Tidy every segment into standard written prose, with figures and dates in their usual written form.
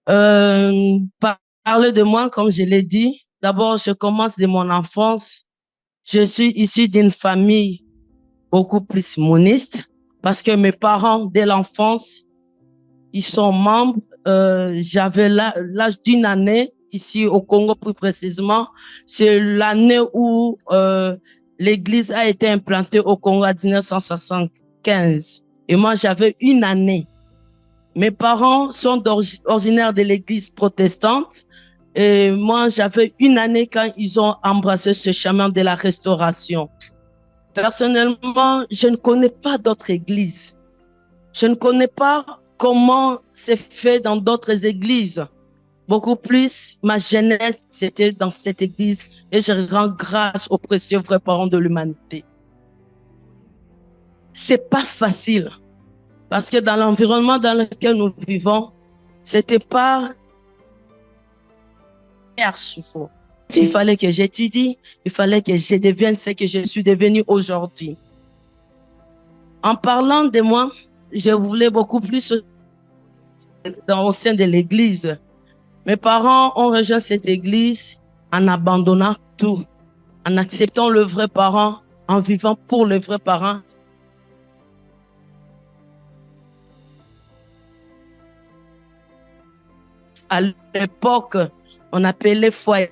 Parler de moi, comme je l'ai dit, d'abord, je commence de mon enfance. Je suis issu d'une famille beaucoup plus moniste parce que mes parents, dès l'enfance, ils sont membres. J'avais l'âge d'une année ici au Congo plus précisément. C'est l'année où l'église a été implantée au Congo en 1975. Et moi, j'avais une année. Mes parents sont originaires de l'église protestante. Et moi, j'avais une année quand ils ont embrassé ce chemin de la restauration. Personnellement, je ne connais pas d'autres églises. Je ne connais pas comment c'est fait dans d'autres églises. Beaucoup plus, ma jeunesse, c'était dans cette église et je rends grâce aux précieux vrais parents de l'humanité. C'est pas facile parce que dans l'environnement dans lequel nous vivons, c'était pas archi-faux. Il fallait que j'étudie, il fallait que je devienne ce que je suis devenu aujourd'hui. En parlant de moi, je voulais beaucoup plus au sein de l'église. Mes parents ont rejoint cette église en abandonnant tout, en acceptant le vrai parent, en vivant pour le vrai parent. À l'époque, on appelait foyer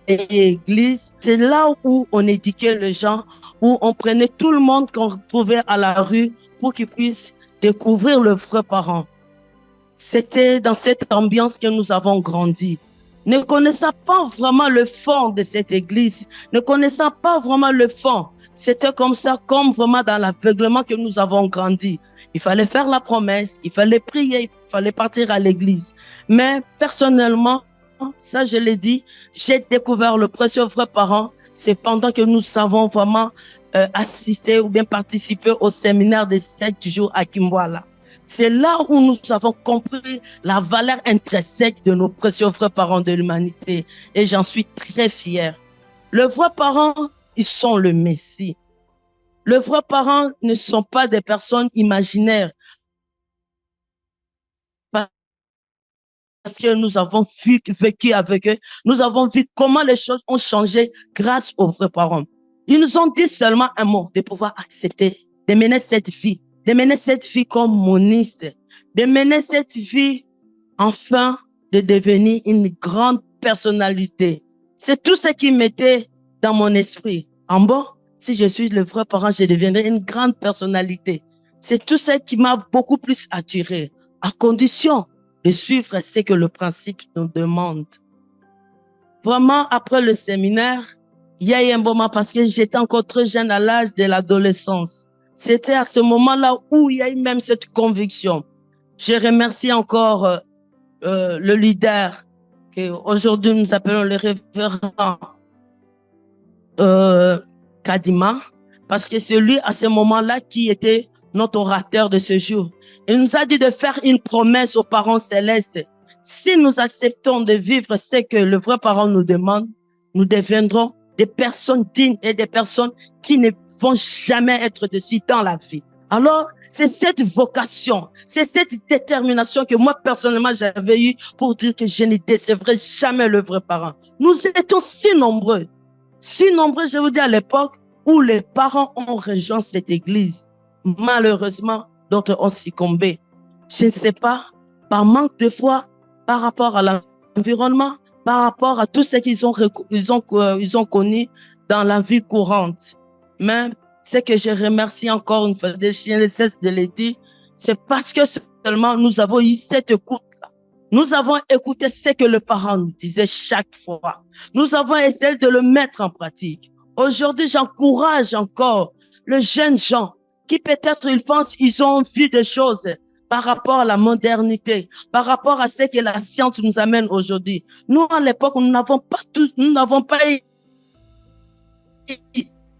église. C'est là où on éduquait les gens, où on prenait tout le monde qu'on trouvait à la rue pour qu'ils puissent découvrir le vrai parent. C'était dans cette ambiance que nous avons grandi. Ne connaissant pas vraiment le fond de cette église, ne connaissant pas vraiment le fond, c'était comme ça, comme vraiment dans l'aveuglement que nous avons grandi. Il fallait faire la promesse, il fallait prier, il fallait partir à l'église. Mais personnellement, ça je l'ai dit, j'ai découvert le précieux vrai parent, c'est pendant que nous savons vraiment assister ou bien participer au séminaire de 7 jours à Kimwala. C'est là où nous avons compris la valeur intrinsèque de nos précieux vrais parents de l'humanité. Et j'en suis très fier. Les vrais parents, ils sont le Messie. Les vrais parents ne sont pas des personnes imaginaires. Parce que nous avons vécu avec eux. Nous avons vu comment les choses ont changé grâce aux vrais parents. Ils nous ont dit seulement un mot, de pouvoir accepter, de mener cette vie, comme moniste, de mener cette vie, enfin, de devenir une grande personnalité. C'est tout ce qui m'était dans mon esprit. En bon, si je suis le vrai parent, je deviendrai une grande personnalité. C'est tout ce qui m'a beaucoup plus attiré, à condition de suivre ce que le principe nous demande. Vraiment, après le séminaire, il y a eu un moment parce que j'étais encore très jeune à l'âge de l'adolescence. C'était à ce moment-là où il y a eu même cette conviction. Je remercie encore le leader qu'aujourd'hui nous appelons le révérend Kadima, parce que c'est lui à ce moment-là qui était notre orateur de ce jour. Il nous a dit de faire une promesse aux parents célestes. Si nous acceptons de vivre ce que le vrai parent nous demande, nous deviendrons des personnes dignes et des personnes qui ne vont jamais être dessus dans la vie. Alors, c'est cette vocation, c'est cette détermination que moi, personnellement, j'avais eue pour dire que je ne décevrai jamais le vrai parent. Nous étions si nombreux, je vous dis, à l'époque où les parents ont rejoint cette église. Malheureusement, d'autres ont succombé. Je ne sais pas, par manque de foi, par rapport à l'environnement, par rapport à tout ce qu'ils ont connu dans la vie courante. Mais ce que je remercie encore une fois, je ne cesse de le dire, c'est parce que seulement nous avons eu cette écoute-là. Nous avons écouté ce que le parent nous disait chaque fois. Nous avons essayé de le mettre en pratique. Aujourd'hui, j'encourage encore les jeunes gens qui peut-être ils pensent qu'ils ont vu des choses par rapport à la modernité, par rapport à ce que la science nous amène aujourd'hui. Nous, à l'époque, nous n'avons pas eu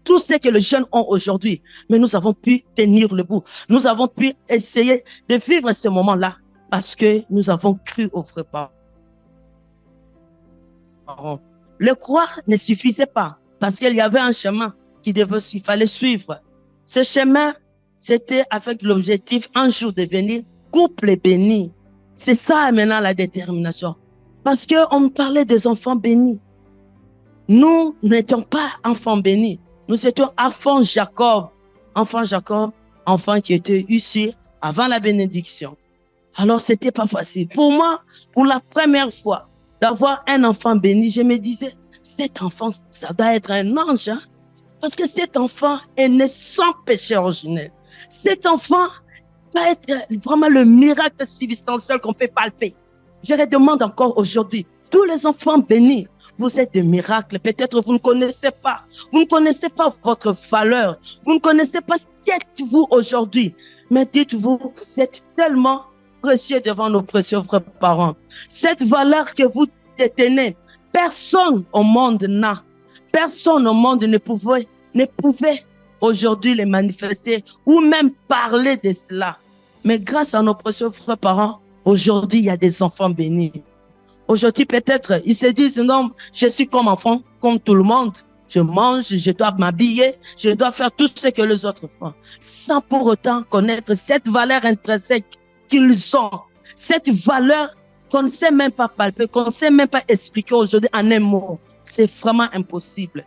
tout ce que les jeunes ont aujourd'hui, mais nous avons pu tenir le bout. Nous avons pu essayer de vivre ce moment-là parce que nous avons cru aux vrais parents. Le croire ne suffisait pas parce qu'il y avait un chemin qu'il fallait suivre. Ce chemin, c'était avec l'objectif un jour de devenir couple béni. C'est ça maintenant la détermination. Parce qu'on parlait des enfants bénis. Nous n'étions pas enfants bénis. Nous étions enfants Jacob. Enfants Jacob, enfants qui étaient issus avant la bénédiction. Alors, c'était pas facile. Pour moi, pour la première fois, d'avoir un enfant béni, je me disais, cet enfant, ça doit être un ange. Hein? Parce que cet enfant est né sans péché originel. Cet enfant va être vraiment le miracle substantiel qu'on peut palper. Je le demande encore aujourd'hui, tous les enfants bénis, vous êtes des miracles. Peut-être vous ne connaissez pas. Vous ne connaissez pas votre valeur. Vous ne connaissez pas ce qu'êtes-vous aujourd'hui. Mais dites-vous, vous êtes tellement précieux devant nos précieux parents. Cette valeur que vous détenez, personne au monde n'a. Personne au monde ne pouvait aujourd'hui les manifester ou même parler de cela. Mais grâce à nos précieux parents, aujourd'hui, il y a des enfants bénis. Aujourd'hui, peut-être, ils se disent, non, je suis comme enfant, comme tout le monde. Je mange, je dois m'habiller, je dois faire tout ce que les autres font. Sans pour autant connaître cette valeur intrinsèque qu'ils ont. Cette valeur qu'on ne sait même pas palper, qu'on ne sait même pas expliquer aujourd'hui en un mot. C'est vraiment impossible.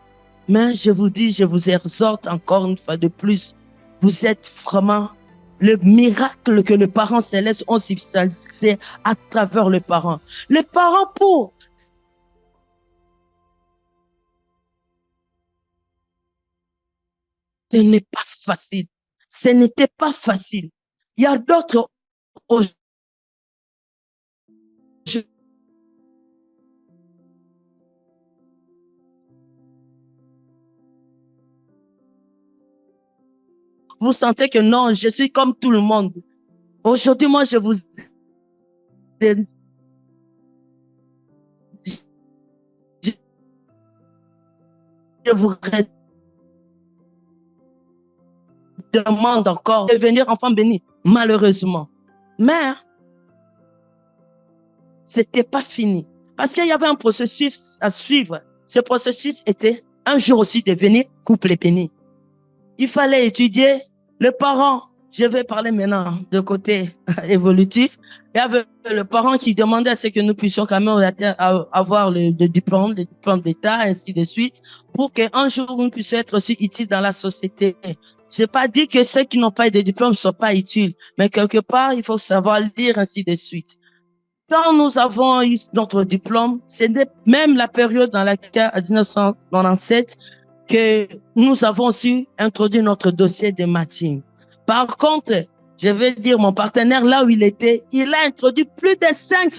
Mais je vous dis, je vous exhorte encore une fois de plus. Vous êtes vraiment le miracle que les parents célestes ont substancié à travers les parents. Les parents pour ce n'est pas facile. Ce n'était pas facile. Il y a d'autres vous sentez que non, je suis comme tout le monde. Aujourd'hui, moi, je vous demande encore de devenir enfant béni, malheureusement. Mais c'était pas fini. Parce qu'il y avait un processus à suivre. Ce processus était un jour aussi devenir couple béni. Il fallait étudier. Le parent, je vais parler maintenant de côté évolutif. Il y avait le parent qui demandait à ce que nous puissions quand même avoir le diplôme d'État, ainsi de suite, pour qu'un jour nous puissions être aussi utiles dans la société. Je n'ai pas dit que ceux qui n'ont pas eu de diplôme ne sont pas utiles, mais quelque part, il faut savoir lire, ainsi de suite. Quand nous avons eu notre diplôme, c'était même la période dans laquelle, en 1997, que nous avons su introduire notre dossier de matching. Par contre, je vais dire, mon partenaire, là où il était, il a introduit plus de 5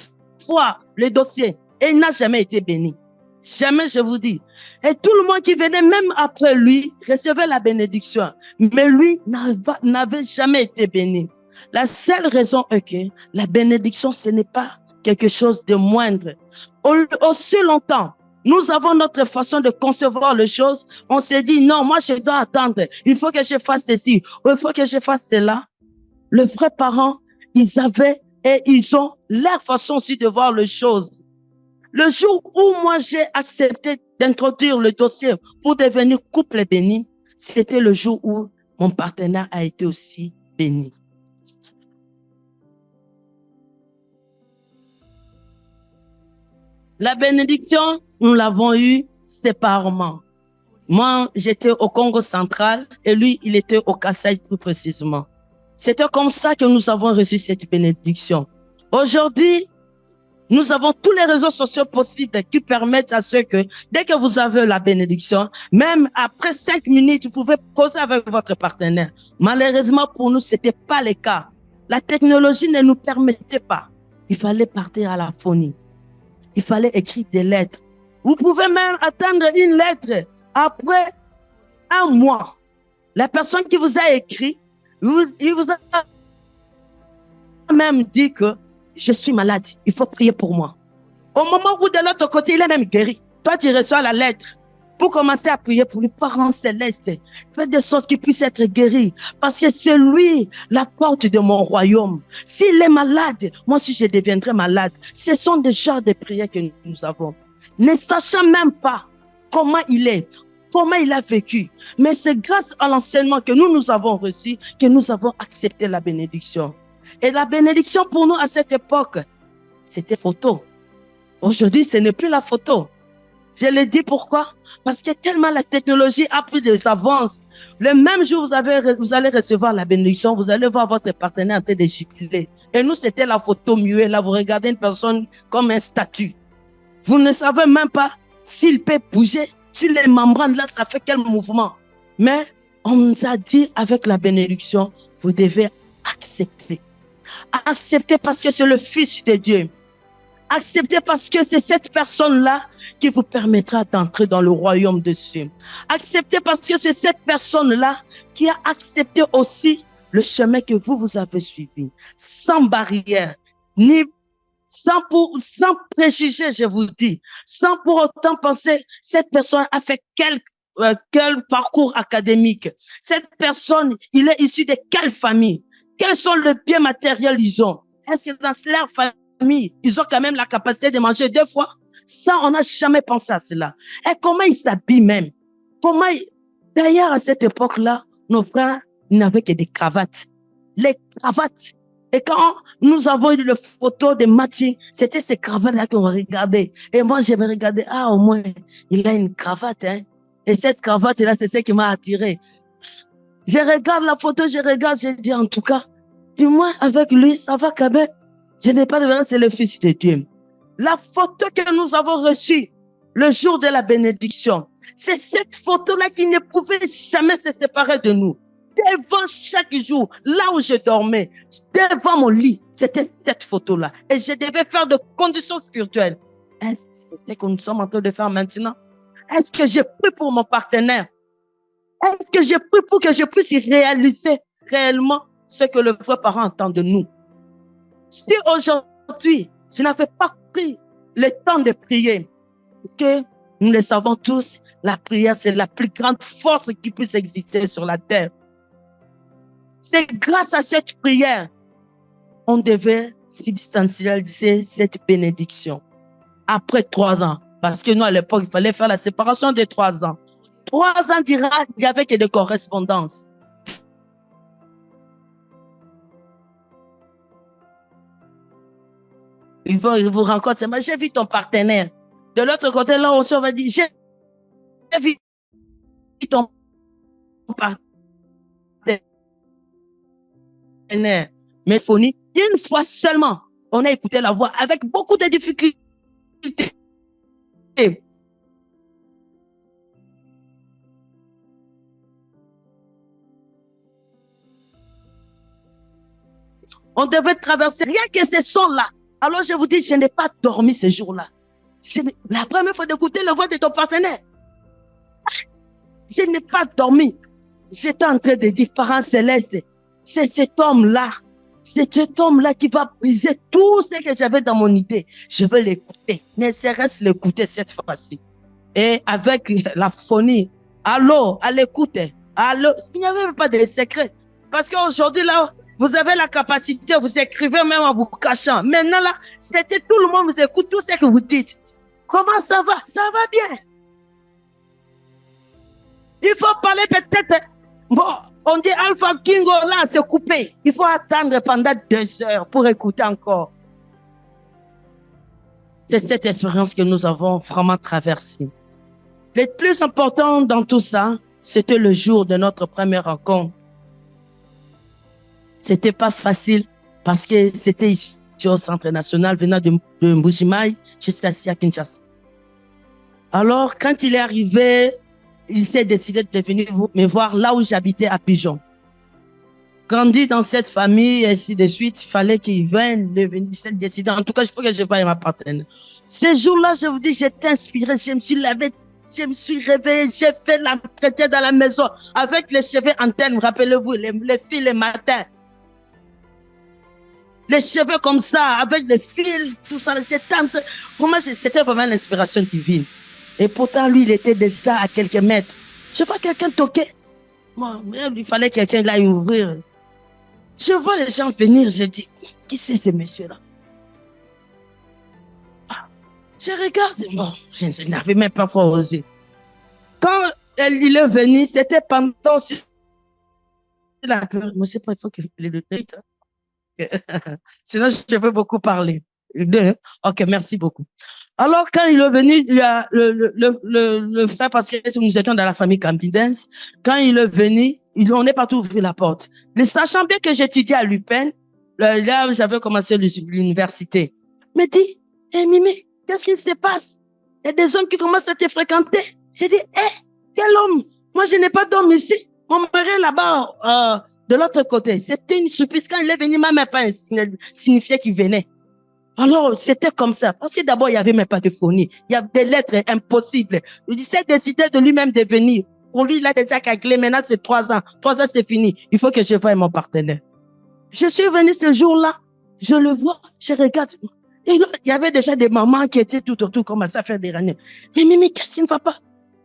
fois le dossier et il n'a jamais été béni. Jamais, je vous dis. Et tout le monde qui venait, même après lui, recevait la bénédiction. Mais lui n'avait jamais été béni. La seule raison est que la bénédiction, ce n'est pas quelque chose de moindre. Aussi longtemps, nous avons notre façon de concevoir les choses. On s'est dit, non, moi, je dois attendre. Il faut que je fasse ceci. Ou il faut que je fasse cela. Les vrais parents, ils avaient et ils ont leur façon aussi de voir les choses. Le jour où moi, j'ai accepté d'introduire le dossier pour devenir couple béni, c'était le jour où mon partenaire a été aussi béni. La bénédiction, nous l'avons eue séparément. Moi, j'étais au Congo central et lui, il était au Kasaï plus précisément. C'était comme ça que nous avons reçu cette bénédiction. Aujourd'hui, nous avons tous les réseaux sociaux possibles qui permettent à ceux que, dès que vous avez la bénédiction, même après 5 minutes, vous pouvez causer avec votre partenaire. Malheureusement, pour nous, ce n'était pas le cas. La technologie ne nous permettait pas. Il fallait partir à la phonie. Il fallait écrire des lettres. Vous pouvez même attendre une lettre après 1 mois. La personne qui vous a écrit, il vous a même dit que je suis malade, il faut prier pour moi. Au moment où de l'autre côté, il est même guéri. Toi, tu reçois la lettre pour commencer à prier pour les parents célestes. Faites de sorte qu'il puisse être guéri. Parce que c'est lui la porte de mon royaume. S'il est malade, moi aussi je deviendrai malade. Ce sont des genres de prières que nous avons. Ne sachant même pas comment il est, comment il a vécu. Mais c'est grâce à l'enseignement que nous avons reçu que nous avons accepté la bénédiction. Et la bénédiction pour nous à cette époque, c'était photo. Aujourd'hui, ce n'est plus la photo. Je le dis pourquoi? Parce que tellement la technologie a pris des avances. Le même jour, vous allez recevoir la bénédiction, vous allez voir votre partenaire en train de gicler. Et nous, c'était la photo muette. Là, vous regardez une personne comme un statue. Vous ne savez même pas s'il peut bouger. Si les membranes, là, ça fait quel mouvement. Mais on nous a dit avec la bénédiction, vous devez accepter. Accepter parce que c'est le Fils de Dieu. Acceptez parce que c'est cette personne-là qui vous permettra d'entrer dans le royaume de Dieu. Acceptez parce que c'est cette personne-là qui a accepté aussi le chemin que vous avez suivi. Sans barrière, ni sans préjugés, je vous dis. Sans pour autant penser, cette personne a fait quel parcours académique. Cette personne, il est issu de quelle famille? Quels sont les biens matériels ils ont? Est-ce que dans leur famille, ils ont quand même la capacité de manger 2 fois? Ça, on n'a jamais pensé à cela. Et comment ils s'habillent même? D'ailleurs, à cette époque-là, nos frères n'avaient que des cravates. Les cravates. Et quand nous avons eu les photos de matching, c'était ces cravates-là qu'on regardait. Et moi, je me regardais, au moins, il a une cravate, hein. Et cette cravate-là, c'est ce qui m'a attiré. Je regarde la photo, je dis en tout cas, du moins avec lui, ça va quand même. Je n'ai pas de verre, c'est le Fils de Dieu. La photo que nous avons reçue le jour de la bénédiction, c'est cette photo-là qui ne pouvait jamais se séparer de nous. Devant chaque jour, là où je dormais, devant mon lit, c'était cette photo-là. Et je devais faire de conditions spirituelles. Est-ce que c'est ce que nous sommes en train de faire maintenant? Est-ce que j'ai pris pour mon partenaire? Est-ce que j'ai pris pour que je puisse réaliser réellement ce que le vrai parent attend de nous? Si aujourd'hui, je n'avais pas pris le temps de prier, parce que nous le savons tous, la prière, c'est la plus grande force qui puisse exister sur la terre. C'est grâce à cette prière, on devait substantialiser cette bénédiction. Après 3 ans, parce que nous, à l'époque, il fallait faire la séparation de 3 ans. 3 ans d'Irak, il n'y avait que des correspondances. Ils vous rencontrent, mais j'ai vu ton partenaire. De l'autre côté, là, on va dire, j'ai vu ton partenaire. Mais phonie, une fois seulement, on a écouté la voix avec beaucoup de difficultés. On devait traverser rien que ces sons-là. Alors je vous dis, je n'ai pas dormi ce jour-là. La première fois d'écouter la voix de ton partenaire, je n'ai pas dormi. J'étais en train de dire, parent céleste, c'est cet homme-là. C'est cet homme-là qui va briser tout ce que j'avais dans mon idée. Je veux l'écouter. Ne serait-ce l'écouter cette fois-ci. Et avec la phonie, allô, à l'écoute, allô, il n'y avait pas de secret. Parce qu'aujourd'hui, là, vous avez la capacité, vous écrivez même en vous cachant. Maintenant, là, c'était tout le monde vous écoute, tout ce que vous dites. Comment ça va? Ça va bien. Il faut parler peut-être. Bon, on dit Alpha Kingo, là, c'est coupé. Il faut attendre pendant 2 heures pour écouter encore. C'est cette expérience que nous avons vraiment traversée. Le plus important dans tout ça, c'était le jour de notre première rencontre. C'était pas facile parce que c'était ici au centre national venant de Mbujimaï jusqu'à Kinshasa. Alors, quand il est arrivé, il s'est décidé de venir me voir là où j'habitais à Pigeon. Grandi dans cette famille, et ainsi de suite, il fallait qu'il vienne, il s'est décidé. En tout cas, il faut que je voie ma partenaire. Ce jour-là, je vous dis, j'étais inspiré, je me suis levé, je me suis réveillé, j'ai fait l'entretien dans la maison avec les cheveux antennes, rappelez-vous, les filles le matin. Les cheveux comme ça, avec les fils, tout ça. Vraiment, c'était vraiment l'inspiration divine. Et pourtant, lui, il était déjà à quelques mètres. Je vois quelqu'un toquer. Moi, il fallait quelqu'un là ouvrir. Je vois les gens venir, je dis, qui c'est ce monsieur-là? Je regarde, bon, je n'avais même pas osé. Quand il est venu, c'était pendant la période. Je ne sais pas, il faut qu'il le dise. Sinon, je peux beaucoup parler. Ok, merci beaucoup. Alors, quand il est venu, il y a le frère, parce que nous étions dans la famille Campidens, quand il est venu, on n'est pas tout ouvert la porte. Le sachant bien que j'étudiais à l'UPEN, là, j'avais commencé l'université. Il me dit, hé, Mimi, qu'est-ce qui se passe? Il y a des hommes qui commencent à te fréquenter. J'ai dit, hé, quel homme? Moi, je n'ai pas d'homme ici. Mon mari est là-bas, de l'autre côté. C'était une surprise. Quand il est venu, ma mère pas signifiait qu'il venait. Alors, c'était comme ça. Parce que d'abord, il n'y avait même pas de phonie. Il y avait des lettres impossibles. Il s'est décidé de lui-même de venir. Pour lui, il a déjà calculé. Maintenant, c'est 3 ans. 3 ans, c'est fini. Il faut que je voie mon partenaire. Je suis venu ce jour-là. Je le vois. Je regarde. Et là, il y avait déjà des mamans qui étaient tout autour, comme ça, à faire des rannées. Mais Mimi, qu'est-ce qui ne va pas?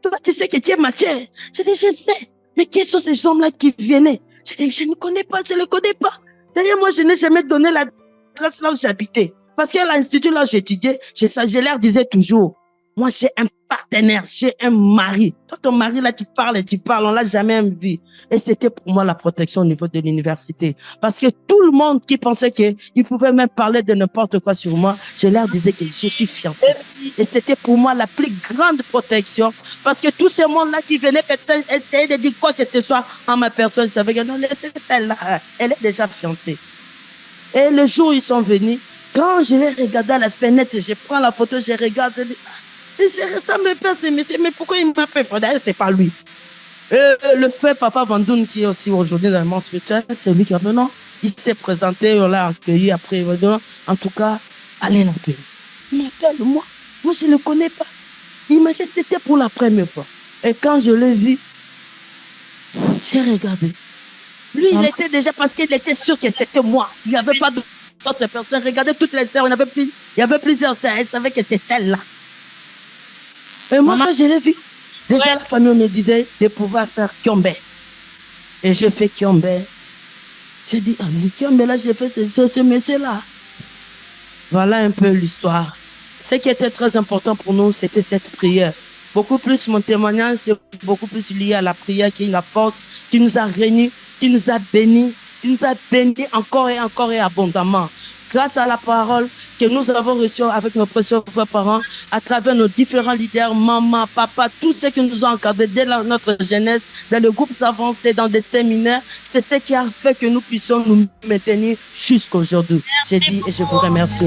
Toi, tu sais que tu es matière. Je dis, je sais. Mais qui sont ces hommes-là qui venaient? Je dis, je ne connais pas, je ne le connais pas. D'ailleurs, moi, je n'ai jamais donné l'adresse là où j'habitais. Parce qu'à l'institut là où j'étudiais, je leur disais toujours, moi, j'ai un partenaire, j'ai un mari. Toi, ton mari, là, tu parles, on l'a jamais vu. Et c'était pour moi la protection au niveau de l'université. Parce que tout le monde qui pensait qu'il pouvait même parler de n'importe quoi sur moi, je leur disais que je suis fiancée. Et c'était pour moi la plus grande protection. Parce que tout ce monde-là qui venait peut-être essayer de dire quoi que ce soit en ma personne, ça veut dire, non, laissez celle-là, elle est déjà fiancée. Et le jour où ils sont venus, quand je les regarde à la fenêtre, je prends la photo, je regarde, je dis, ça me passe, mais pourquoi il m'appelle? D'ailleurs, c'est pas lui. Le fait Papa Vandoun, qui est aussi aujourd'hui dans le monde spirituel, c'est lui qui a dit non. Il s'est présenté, on l'a accueilli après. En tout cas, allez l'appeler. Il m'appelle, moi, je ne le connais pas. Imaginez, c'était pour la première fois. Et quand je l'ai vu, j'ai regardé. Lui, il était déjà, parce qu'il était sûr que c'était moi. Il n'y avait pas d'autres personnes. Regardez toutes les sœurs, il y avait plusieurs sœurs. Elle savait que c'est celle-là. Et moi, quand je l'ai vu, déjà la famille me disait de pouvoir faire Kiombe. Et je fais Kiombe. Je dis, ah, mais Kiombe, là, j'ai fait ce monsieur-là. Voilà un peu l'histoire. Ce qui était très important pour nous, c'était cette prière. Beaucoup plus, mon témoignage, c'est beaucoup plus lié à la prière qui est la force, qui nous a réunis, qui nous a bénis encore et encore et abondamment. Grâce à la parole que nous avons reçue avec nos précieux parents, à travers nos différents leaders, maman, papa, tous ceux qui nous ont encadrés dès notre jeunesse, dans les groupes avancés, dans des séminaires, c'est ce qui a fait que nous puissions nous maintenir jusqu'à aujourd'hui. J'ai dit et je vous remercie.